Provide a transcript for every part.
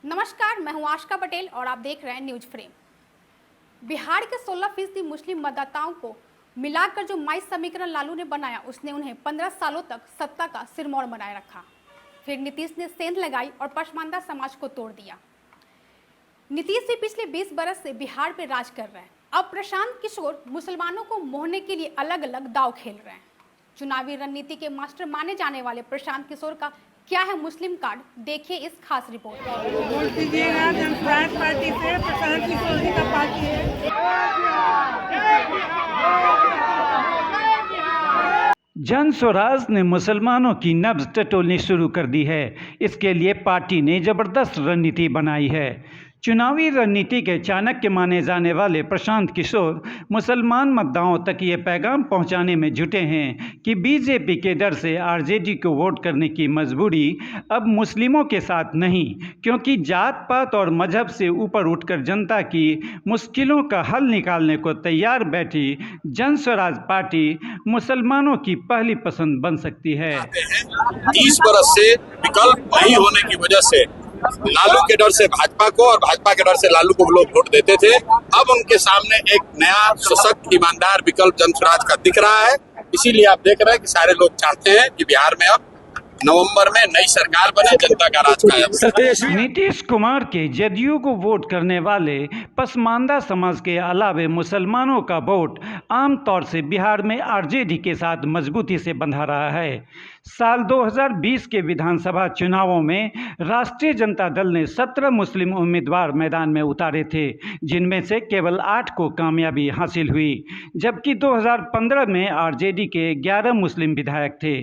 नमस्कार, मैं हूं आशका पटेल और आप देख रहे हैं न्यूज फ्रेम। बिहार के 16% मुस्लिम मतदाताओं को मिलाकर जो 22 समीकरण लालू ने बनाया, उसने उन्हें 15 सालों तक सत्ता का सिरमौर बनाए रखा। फिर नीतीश ने सेंध लगाई और पसमानदा समाज को तोड़ दिया। नीतीश भी पिछले 20 बरस से बिहार पे राज कर रहे हैं। अब प्रशांत किशोर मुसलमानों को मोहने के लिए अलग अलग दांव खेल रहे हैं। चुनावी रणनीति के मास्टर माने जाने वाले प्रशांत किशोर का क्या है मुस्लिम कार्ड, देखिए इस खास रिपोर्ट में। वोट दीजिएगा जनसुराज पार्टी से, प्रशांत किशोर जी का पार्टी है। जन स्वराज ने मुसलमानों की नब्ज टटोलनी शुरू कर दी है। इसके लिए पार्टी ने जबरदस्त रणनीति बनाई है। चुनावी रणनीति के चाणक्य माने जाने वाले प्रशांत किशोर मुसलमान मतदाताओं तक ये पैगाम पहुंचाने में जुटे हैं कि बीजेपी के डर से आरजेडी को वोट करने की मजबूरी अब मुस्लिमों के साथ नहीं, क्योंकि जात पात और मजहब से ऊपर उठकर जनता की मुश्किलों का हल निकालने को तैयार बैठी जन स्वराज पार्टी मुसलमानों की पहली पसंद बन सकती है। 30 बरस से विकल्प नहीं होने की वजह से लालू के डर से भाजपा को और भाजपा के डर से लालू को लोग वोट देते थे। अब उनके सामने एक नया सशक्त ईमानदार विकल्प जनसुराज का दिख रहा है। इसीलिए आप देख रहे हैं कि सारे लोग चाहते हैं कि बिहार में अब नवंबर में नई सरकार बने, जनता का राज कायम। नीतीश कुमार के जदयू को वोट करने वाले पसमानदा समाज के अलावे मुसलमानों का वोट आमतौर से बिहार में आरजेडी के साथ मजबूती से बंधा रहा है। साल 2020 के विधानसभा चुनावों में राष्ट्रीय जनता दल ने 17 मुस्लिम उम्मीदवार मैदान में उतारे थे, जिनमें से केवल 8 को कामयाबी हासिल हुई, जबकि 2015 में आरजेडी के 11 मुस्लिम विधायक थे।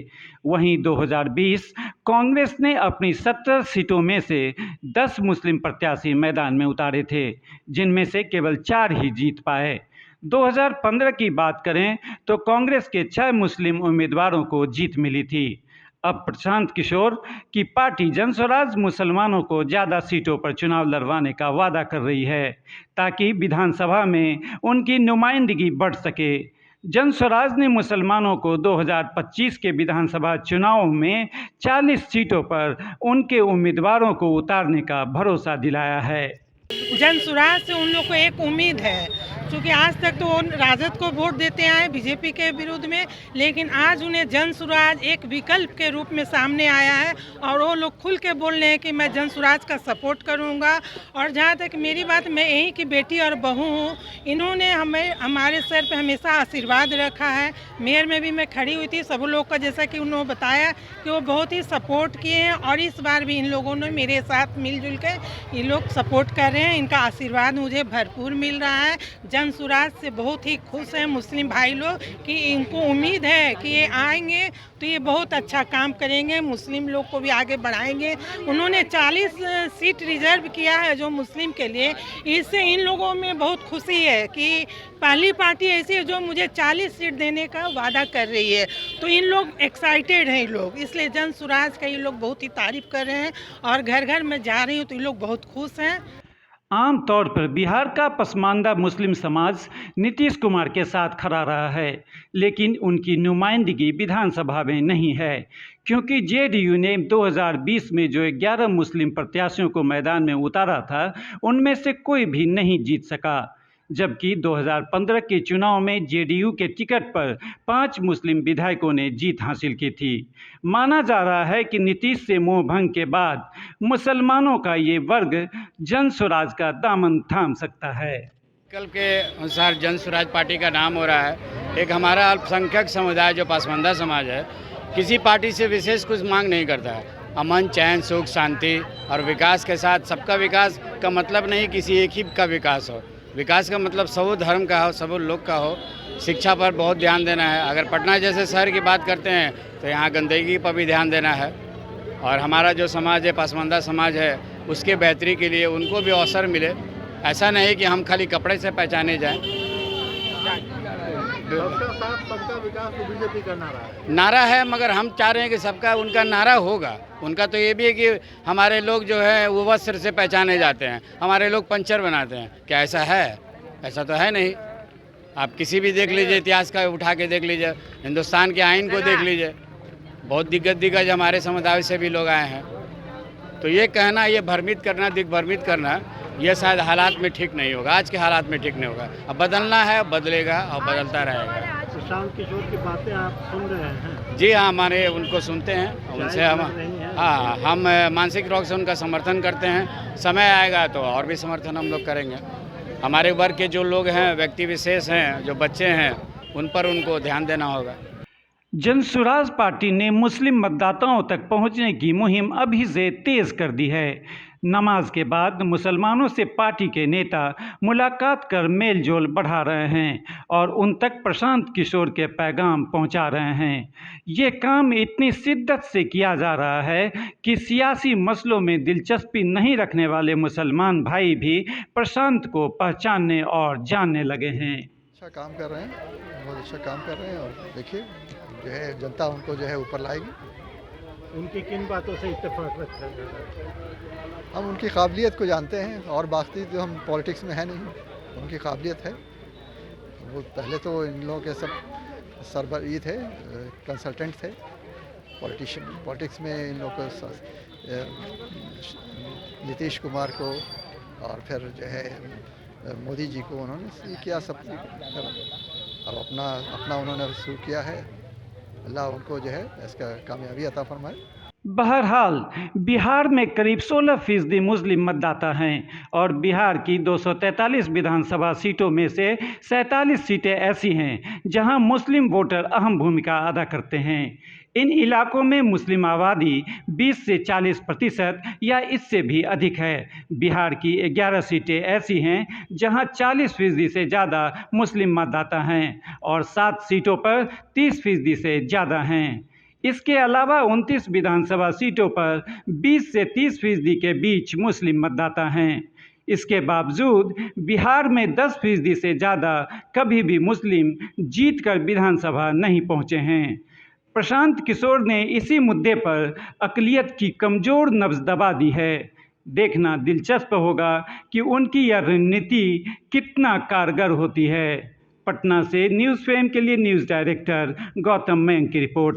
वहीं 2020 कांग्रेस ने अपनी 17 सीटों में से 10 मुस्लिम प्रत्याशी मैदान में उतारे थे, जिनमें से केवल 4 ही जीत पाए। 2015 की बात करें तो कांग्रेस के 6 मुस्लिम उम्मीदवारों को जीत मिली थी। अब प्रशांत किशोर की पार्टी जन स्वराज मुसलमानों को ज़्यादा सीटों पर चुनाव लड़वाने का वादा कर रही है, ताकि विधानसभा में उनकी नुमाइंदगी बढ़ सके। जन स्वराज ने मुसलमानों को 2025 के विधानसभा चुनाव में 40 सीटों पर उनके उम्मीदवारों को उतारने का भरोसा दिलाया है। जनसुराज से उन लोग को एक उम्मीद है, क्योंकि आज तक तो राजद को वोट देते आए बीजेपी के विरुद्ध में, लेकिन आज उन्हें जनसुराज एक विकल्प के रूप में सामने आया है और वो लोग खुल के बोल रहे हैं कि मैं जनसुराज का सपोर्ट करूंगा। और जहां तक मेरी बात, मैं यहीं की बेटी और बहू हूं। इन्होंने हमें हमारे सर पे हमेशा आशीर्वाद रखा है। मेयर में भी मैं खड़ी हुई थी, सब लोग का, जैसा कि उन्होंने बताया कि वो बहुत ही सपोर्ट किए हैं और इस बार भी इन लोगों ने मेरे साथ मिलजुल के ये लोग सपोर्ट कर रहे हैं। इनका आशीर्वाद मुझे भरपूर मिल रहा है। जनसुराज से बहुत ही खुश हैं मुस्लिम भाई लोग कि इनको उम्मीद है कि ये आएंगे तो ये बहुत अच्छा काम करेंगे, मुस्लिम लोग को भी आगे बढ़ाएंगे। उन्होंने 40 सीट रिजर्व किया है जो मुस्लिम के लिए। इससे इन लोगों में बहुत खुशी है कि पहली पार्टी ऐसी है जो मुझे 40 सीट देने का वादा कर रही है। तो इन लोग एक्साइटेड हैं लोग, इसलिए जनसुराज का ये लोग बहुत ही तारीफ कर रहे हैं और घर घर में जा रही हूँ तो ये लोग बहुत खुश हैं। आमतौर पर बिहार का पसमानदा मुस्लिम समाज नीतीश कुमार के साथ खड़ा रहा है, लेकिन उनकी नुमाइंदगी विधानसभा में नहीं है, क्योंकि जेडीयू ने 2020 में जो 11 मुस्लिम प्रत्याशियों को मैदान में उतारा था, उनमें से कोई भी नहीं जीत सका। जबकि 2015 के चुनाव में जेडीयू के टिकट पर 5 मुस्लिम विधायकों ने जीत हासिल की थी। माना जा रहा है कि नीतीश से मोह भंग के बाद मुसलमानों का ये वर्ग जन स्वराज का दामन थाम सकता है। विकल्प के अनुसार जन स्वराज पार्टी का नाम हो रहा है। एक हमारा अल्पसंख्यक समुदाय जो पसमानदा समाज है, किसी पार्टी से विशेष कुछ मांग नहीं करता है। अमन, चैन, सुख, शांति और विकास के साथ सबका विकास का मतलब नहीं किसी एक ही का विकास हो। विकास का मतलब सब धर्म का हो, सब लोग का हो। शिक्षा पर बहुत ध्यान देना है। अगर पटना जैसे शहर की बात करते हैं तो यहाँ गंदगी पर भी ध्यान देना है। और हमारा जो समाज है, पसमानदा समाज है, उसके बेहतरी के लिए उनको भी अवसर मिले। ऐसा नहीं कि हम खाली कपड़े से पहचाने जाएं। सबका साथ सबका विकास तो बीजेपी का नारा है, मगर हम चाह रहे हैं कि सबका उनका नारा होगा। उनका तो ये भी है कि हमारे लोग जो है वो वस्त्र से पहचाने जाते हैं, हमारे लोग पंचर बनाते हैं। क्या ऐसा है? ऐसा तो है नहीं। आप किसी भी देख लीजिए, इतिहास का उठा के देख लीजिए, हिंदुस्तान के आइन को देख लीजिए। बहुत दिग्गज हमारे समुदाय से भी लोग आए हैं। तो ये कहना, ये भ्रमित करना, दिग्भ्रमित करना, ये शायद हालात में ठीक नहीं होगा, आज के हालात में ठीक नहीं होगा। अब बदलना है, बदलेगा और बदलता रहेगा। सुशांत किशोर की बातें आप सुन रहे हैं? जी हाँ, हमारे उनको सुनते हैं, उनसे हम हाँ हम मानसिक रोग से उनका समर्थन करते हैं। समय आएगा तो और भी समर्थन हम लोग करेंगे। हमारे वर्ग के जो लोग हैं, व्यक्ति विशेष हैं, जो बच्चे हैं, उन पर उनको ध्यान देना होगा। जनसुराज पार्टी ने मुस्लिम मतदाताओं तक पहुंचने की मुहिम अभी से तेज कर दी है। नमाज के बाद मुसलमानों से पार्टी के नेता मुलाकात कर मेल जोल बढ़ा रहे हैं और उन तक प्रशांत किशोर के पैगाम पहुंचा रहे हैं। ये काम इतनी शिद्दत से किया जा रहा है कि सियासी मसलों में दिलचस्पी नहीं रखने वाले मुसलमान भाई भी प्रशांत को पहचानने और जानने लगे हैं। अच्छा काम कर रहे हैं, बहुत अच्छा काम कर रहे हैं और देखिए जो है जनता उनको जो है ऊपर लाएगी। उनकी किन बातों से इत्तेफाक रखते हैं? हम उनकी काबिलियत को जानते हैं और बाकी जो हम पॉलिटिक्स में है नहीं, उनकी काबिलियत है। वो पहले तो इन लोगों के सब सरबर ये थे, कंसल्टेंट थे पॉलिटिक्स में। इन लोगों को नीतीश कुमार को और फिर जो है मोदी जी को उन्होंने किया सब। अब अपना उन्होंने शुरू किया है। अल्लाह उनको जो है इसका कामयाबी अता फरमाए। बहरहाल बिहार में करीब 16% मुस्लिम मतदाता हैं और बिहार की 243 विधानसभा सीटों में से 47 सीटें ऐसी हैं जहां मुस्लिम वोटर अहम भूमिका अदा करते हैं। इन इलाकों में मुस्लिम आबादी 20 से 40% या इससे भी अधिक है। बिहार की 11 सीटें ऐसी हैं जहां 40% से ज़्यादा मुस्लिम मतदाता हैं और 7 सीटों पर 30% से ज़्यादा हैं। इसके अलावा 29 विधानसभा सीटों पर 20 से 30% के बीच मुस्लिम मतदाता हैं। इसके बावजूद बिहार में 10% से ज़्यादा कभी भी मुस्लिम जीतकर विधानसभा नहीं पहुँचे हैं। प्रशांत किशोर ने इसी मुद्दे पर अक़लियत की कमज़ोर नब्ज़ दबा दी है। देखना दिलचस्प होगा कि उनकी यह रणनीति कितना कारगर होती है। पटना से न्यूज़ फ्रेम के लिए न्यूज़ डायरेक्टर गौतम मैंग की रिपोर्ट।